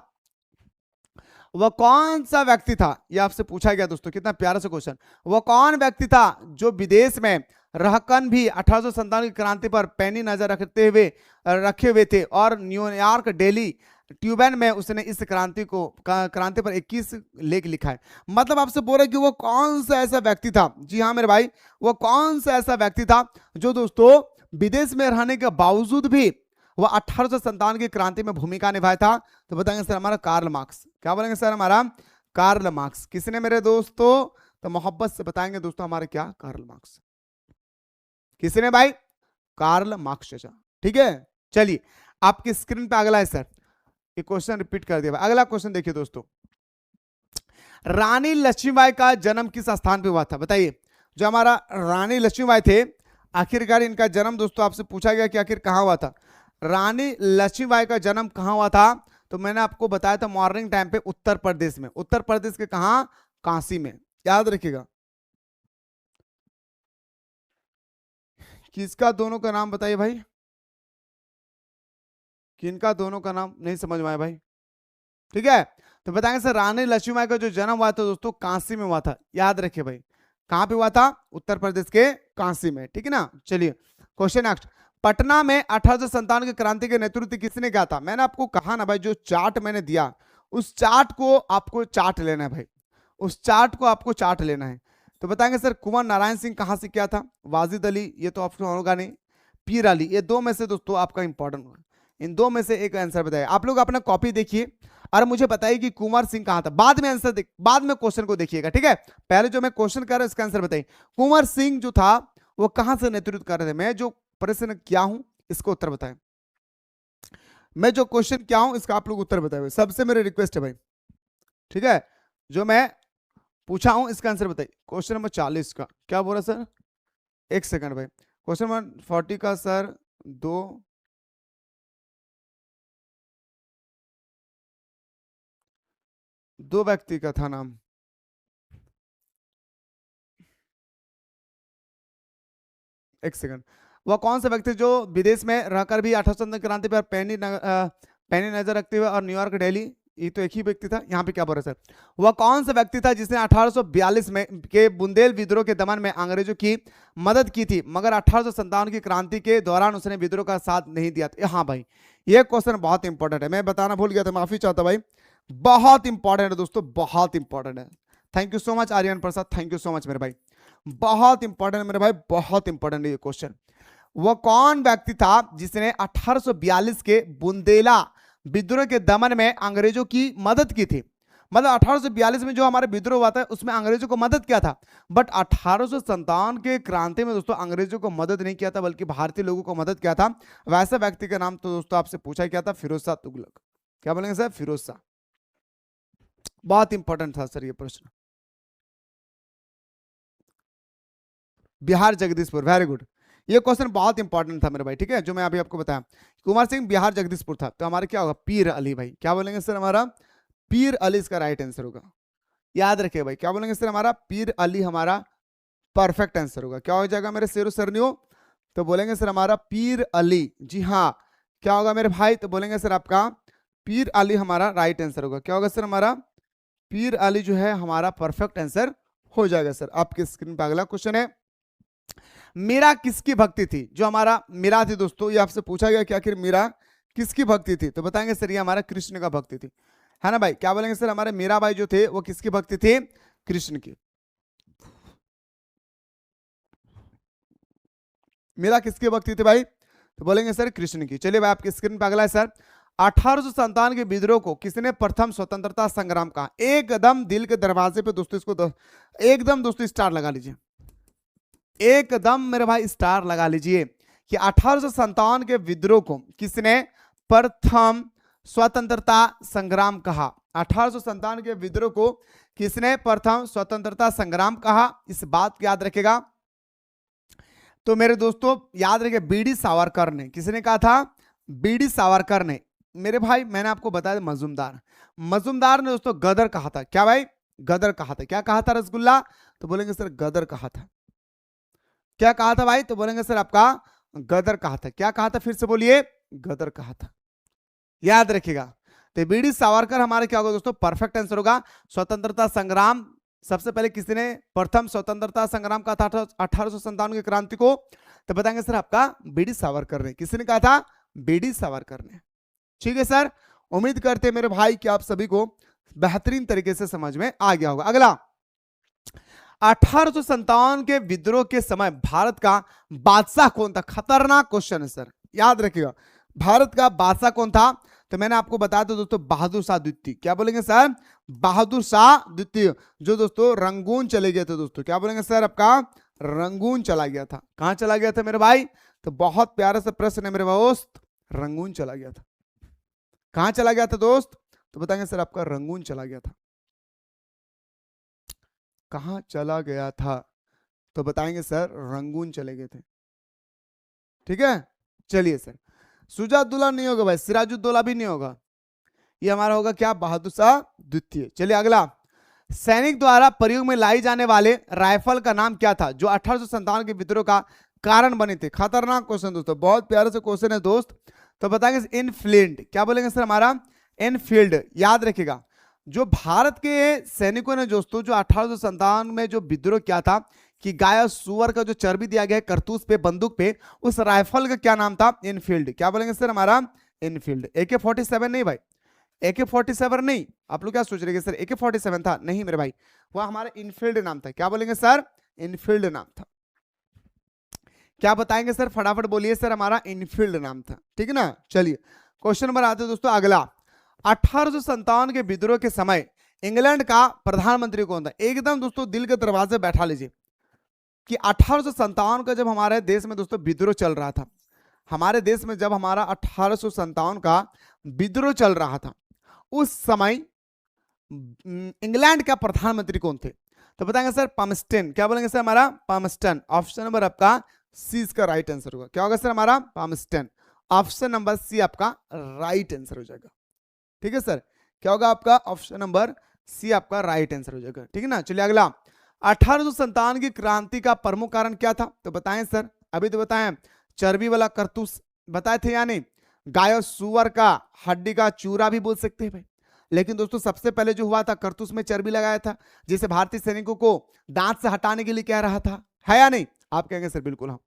वह कौन सा व्यक्ति था? ये आपसे पूछा गया दोस्तों, कितना प्यारा सा क्वेश्चन। वह कौन व्यक्ति था जो विदेश में रहकर भी 1857 की क्रांति पर पैनी नजर रखे हुए थे और न्यूयॉर्क डेली ट्यूबन में उसने इस क्रांति पर 21 लेख लिखा है। मतलब आपसे बोल रहे कि वो कौन सा ऐसा व्यक्ति था? जी हाँ मेरे भाई, वो कौन सा ऐसा व्यक्ति था जो दोस्तों विदेश में रहने के बावजूद भी वह 1857 की क्रांति में भूमिका निभाया था? तो बताएंगे सर हमारा कार्ल मार्क्स। क्या बोलेंगे सर? हमारा कार्ल मार्क्स। किसने मेरे दोस्तों? तो मोहब्बत से बताएंगे दोस्तों हमारे क्या? Karl Marx. किसने भाई? कार्ल मार्क्स चाचा। ठीक है, चलिए आपकी स्क्रीन पे अगला है सर, ये क्वेश्चन रिपीट कर दिया। अगला क्वेश्चन देखिए दोस्तों, रानी लक्ष्मीबाई का जन्म किस स्थान पे हुआ था? बताइए, जो हमारा रानी लक्ष्मीबाई थे, आखिरकार इनका जन्म दोस्तों आपसे पूछा गया कि आखिर कहां हुआ था? रानी लक्ष्मीबाई का जन्म कहां हुआ था? तो मैंने आपको बताया था मॉर्निंग टाइम पे उत्तर प्रदेश में। उत्तर प्रदेश के कहां? काशी में। याद रखिएगा। किसका दोनों का नाम बताइए भाई? किनका दोनों का नाम नहीं समझ में आया भाई? ठीक है, तो बताएंगे सर रानी लक्ष्मीबाई का जो जन्म हुआ था दोस्तों काशी में हुआ था। याद रखिए भाई, कहां पे हुआ था? उत्तर प्रदेश के काशी में। ठीक है ना? चलिए क्वेश्चन नेक्स्ट, पटना में 1857 की क्रांति के नेतृत्व किसने किया था? मैंने आपको कहा ना भाई, जो चार्ट मैंने दिया उस चार्ट को आपको चार्ट लेना है भाई, उस चार्ट को आपको चार्ट लेना है। तो बताएंगे सर कुंवर नारायण सिंह कहां से किया था? वाजिद अली, ये तो ऑप्शन होगा नहीं, पीर अली। ये दो में से दोस्तों आपका इंपॉर्टेंट होगा, इन दो में से एक आंसर बताइए। आप लोग अपना कॉपी देखिए और मुझे बताइए कि कुंवर सिंह कहां था। बाद में आंसर बाद में क्वेश्चन को देखिएगा, ठीक है? पहले जो मैं क्वेश्चन कर रहा हूं इसका आंसर बताइए। कुंवर सिंह जो था वो कहां से नेतृत्व कर रहे थे? मैं जो प्रश्न किया हूं इसको उत्तर बताएं। मैं जो क्वेश्चन किया हूं इसका आप लोग उत्तर बताए। सबसे मेरी रिक्वेस्ट है भाई, ठीक है? जो मैं पूछा हूं इसका आंसर बताइए। क्वेश्चन नंबर 40 का क्या बोला सर? एक सेकंड भाई। क्वेश्चन नंबर 40 का सर दो व्यक्ति का था नाम। एक सेकंड, वह कौन सा व्यक्ति जो विदेश में रहकर भी 1857 क्रांति पर पैनी नजर रखते हुए और न्यूयॉर्क डेली, ये तो एक ही व्यक्ति था। यहाँ पे क्या बोल रहा है सर? वह कौन सा व्यक्ति था जिसने 1842 में के बुंदेल विद्रोह के दमन में अंग्रेजों की मदद की थी मगर 1857 की क्रांति के दौरान उसने विद्रोह का साथ नहीं दिया था? हाँ भाई, ये क्वेश्चन बहुत इंपॉर्टेंट है, मैं बताना भूल गया था, माफी चाहता भाई। बहुत इंपॉर्टेंट है दोस्तों, बहुत इंपॉर्टेंट है। Thank you so much Aryan Prasad, thank you so much मेरे भाई, बहुत इंपॉर्टेंट है मेरे भाई, बहुत इंपॉर्टेंट है ये क्वेश्चन। वह कौन व्यक्ति था जिसने 1842 के बुंदेला विद्रोह के दमन में अंग्रेजों की मदद की थी? मतलब 1842 में जो हमारे विद्रोह हुआ था उसमें अंग्रेजों को मदद किया था, बट 1857 के क्रांति में दोस्तों अंग्रेजों को मदद नहीं किया था बल्कि भारतीय लोगों को मदद किया था। वैसा व्यक्ति का नाम तो दोस्तों आपसे पूछा क्या था? फिरोज शाह तुगलक। क्या बोलेंगे सर? फिरोज शाह। बहुत इंपॉर्टेंट था सर ये प्रश्न। Bihar Jagdishpur, very good. ये क्वेश्चन बहुत इंपॉर्टेंट था मेरे भाई, ठीक है? जो मैं अभी आपको बताया, कुंवर सिंह बिहार जगदीशपुर था, तो हमारा क्या होगा? पीर अली भाई। क्या बोलेंगे सर? हमारा पीर अली इसका राइट आंसर होगा। याद रखिए भाई, क्या बोलेंगे सर? हमारा पीर अली हमारा परफेक्ट आंसर होगा। क्या हो जाएगा मेरे शेरों सरनियों? तो बोलेंगे सर हमारा पीर अली। जी हाँ, क्या होगा मेरे भाई? तो बोलेंगे सर आपका पीर अली हमारा राइट आंसर होगा। क्या होगा सर? हमारा पीर अली जो है हमारा परफेक्ट आंसर हो जाएगा सर। आपके स्क्रीन पर अगला क्वेश्चन है, मीरा किसकी भक्ति थी? जो हमारा मीरा थी दोस्तों, ये आपसे पूछा गया कि आखिर मीरा किसकी भक्ति थी? तो बताएंगे सर ये हमारा कृष्ण का भक्ति थी, है ना भाई? क्या बोलेंगे सर? हमारे मीरा भाई जो थे वो किसकी भक्ति थी? कृष्ण की। मीरा किसकी भक्ति थी भाई? तो बोलेंगे सर कृष्ण की। चलिए भाई आपके स्क्रीन पर अगला है सर, 1857 के विद्रोह को किसने प्रथम स्वतंत्रता संग्राम कहा? एकदम दिल के दरवाजे पे दोस्तों इसको एकदम दोस्तों स्टार लगा लीजिए, एकदम मेरे भाई स्टार लगा लीजिए कि 1857 के विद्रोह को किसने प्रथम स्वतंत्रता संग्राम कहा? 1857 के विद्रोह को किसने प्रथम स्वतंत्रता संग्राम कहा? इस बात को याद रखेगा। तो मेरे दोस्तों याद रखिए, बीडी सावरकर ने। किसने कहा था? बीडी सावरकर ने। मेरे भाई मैंने आपको बताया मजूमदार, मजूमदार ने दोस्तों गदर कहा था। क्या भाई? गदर कहा था। क्या कहा था रसगुल्ला? तो बोलेंगे सर गदर कहा था। क्या कहा था भाई? तो बोलेंगे सर आपका गदर कहा था। क्या कहा था? फिर से बोलिए, गदर कहा था। याद रखिएगा। तो बीडी सावरकर हमारे क्या होगा दोस्तों? परफेक्ट आंसर होगा। स्वतंत्रता संग्राम सबसे पहले किसने प्रथम स्वतंत्रता संग्राम कहा था 1857 की क्रांति को? तो बताएंगे सर आपका बीडी सावरकर ने। किसने कहा था? बीडी सावरकर ने। ठीक है सर, उम्मीद करते हैं मेरे भाई कि आप सभी को बेहतरीन तरीके से समझ में आ गया होगा। अगला, 1857 के विद्रोह के समय भारत का बादशाह कौन था? खतरनाक क्वेश्चन है सर, याद रखिएगा। भारत का बादशाह कौन था? तो मैंने आपको बताया था दोस्तों बहादुर शाह द्वितीय। क्या बोलेंगे सर? बहादुर शाह द्वितीय, जो दोस्तों रंगून चले गए थे दोस्तों। क्या बोलेंगे सर? आपका रंगून चला गया था। कहां चला गया था मेरे भाई? तो बहुत प्यारा सा प्रश्न है मेरे दोस्त, रंगून चला गया था। कहां चला गया था दोस्त? तो बताएंगे सर आपका रंगून चला गया था। कहां चला गया था? तो बताएंगे सर रंगून चले गए थे। ठीक है, चलिए सर, सुजाउद्दौला नहीं होगा भाई, सिराजुद्दौला भी नहीं होगा, ये हमारा होगा क्या? बहादुर शाह द्वितीय। चलिए अगला, सैनिक द्वारा प्रयोग में लाई जाने वाले राइफल का नाम क्या था जो 1857 के विद्रोह का कारण बने थे? खतरनाक क्वेश्चन दोस्तों, बहुत प्यारे से क्वेश्चन है दोस्त। तो बताएंगे इनफील्ड। क्या बोलेंगे सर? हमारा इनफील्ड। याद रखिएगा, जो भारत के सैनिकों ने दोस्तों जो 1857 में जो विद्रोह किया था कि गाय और सुअर का जो चर्बी दिया गया है करतूस पे, बंदूक पे, उस राइफल का क्या नाम था? इनफील्ड। क्या बोलेंगे सर? हमारा इनफील्ड। AK-47 नहीं भाई, AK-47 नहीं। आप लोग क्या सोच रहे हैं सर AK-47 था? नहीं मेरे भाई, वह हमारा इनफील्ड नाम था। क्या बोलेंगे सर? इनफील्ड नाम था। क्या बताएंगे सर? फटाफट बोलिए सर, हमारा इनफील्ड नाम था। ठीक है ना। चलिए क्वेश्चन नंबर आते हैं दोस्तों अगला, 1857 के विद्रोह के समय इंग्लैंड का प्रधानमंत्री कौन था? एकदम दोस्तों दिल के दरवाजे बैठा लीजिए कि 1857 का जब हमारे देश में दोस्तों विद्रोह चल रहा था, हमारे देश में जब हमारा 1857 का विद्रोह चल रहा था, उस समय इंग्लैंड का प्रधानमंत्री कौन थे? तो बताएंगे सर पामस्टन। क्या बोलेंगे सर? हमारा पामस्टन। ऑप्शन नंबर आपका सी इसका राइट आंसर होगा। क्या होगा सर? हमारा पामस्टन। ऑप्शन नंबर सी आपका राइट आंसर हो जाएगा। ठीक है सर, क्या होगा आपका? ऑप्शन नंबर सी आपका राइट आंसर हो जाएगा। ठीक है ना। चलिए अगला, 1857 की क्रांति का प्रमुख कारण क्या था? तो बताएं सर, अभी तो बताएं, चर्बी वाला करतूस बताए थे या नहीं? गाय और सुअर का हड्डी का चूरा भी बोल सकते हैं भाई, लेकिन दोस्तों सबसे पहले जो हुआ था करतूस में चर्बी लगाया था, जिसे भारतीय सैनिकों को दांत से हटाने के लिए कह रहा था, है या नहीं? आप कहेंगे सर बिल्कुल हाँ।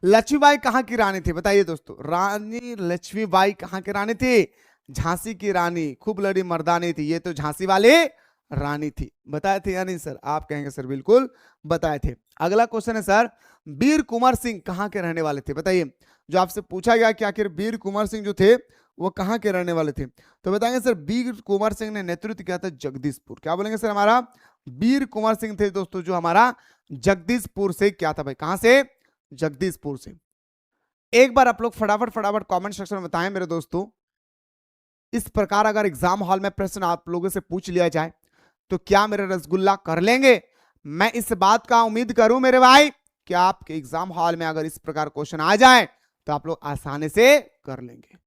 लक्ष्मीबाई कहां की रानी थी? बताइए दोस्तों, रानी लक्ष्मीबाई कहां की रानी थी? झांसी की रानी, खूब लड़ी मर्दानी थी, ये तो झांसी वाले रानी थी। बताए थे या नहीं सर? आप कहेंगे सर बिल्कुल बताए थे। अगला क्वेश्चन है सर, वीर कुंवर सिंह कहां के रहने वाले थे? बताइए, जो आपसे पूछा गया कि आखिर वीर कुंवर सिंह जो थे वो कहां के रहने वाले थे? तो बताएंगे सर वीर कुंवर सिंह ने नेतृत्व किया था जगदीशपुर। क्या बोलेंगे सर? हमारा वीर कुंवर सिंह थे दोस्तों जो हमारा जगदीशपुर से क्या था भाई? कहां से? जगदीशपुर से। एक बार आप लोग फटाफट फटाफट कमेंट सेक्शन में बताएं मेरे दोस्तों, इस प्रकार अगर एग्जाम हॉल में प्रश्न आप लोगों से पूछ लिया जाए तो क्या मेरे रसगुल्ला कर लेंगे? मैं इस बात का उम्मीद करूं मेरे भाई कि आपके एग्जाम हॉल में अगर इस प्रकार क्वेश्चन आ जाए तो आप लोग आसानी से कर लेंगे।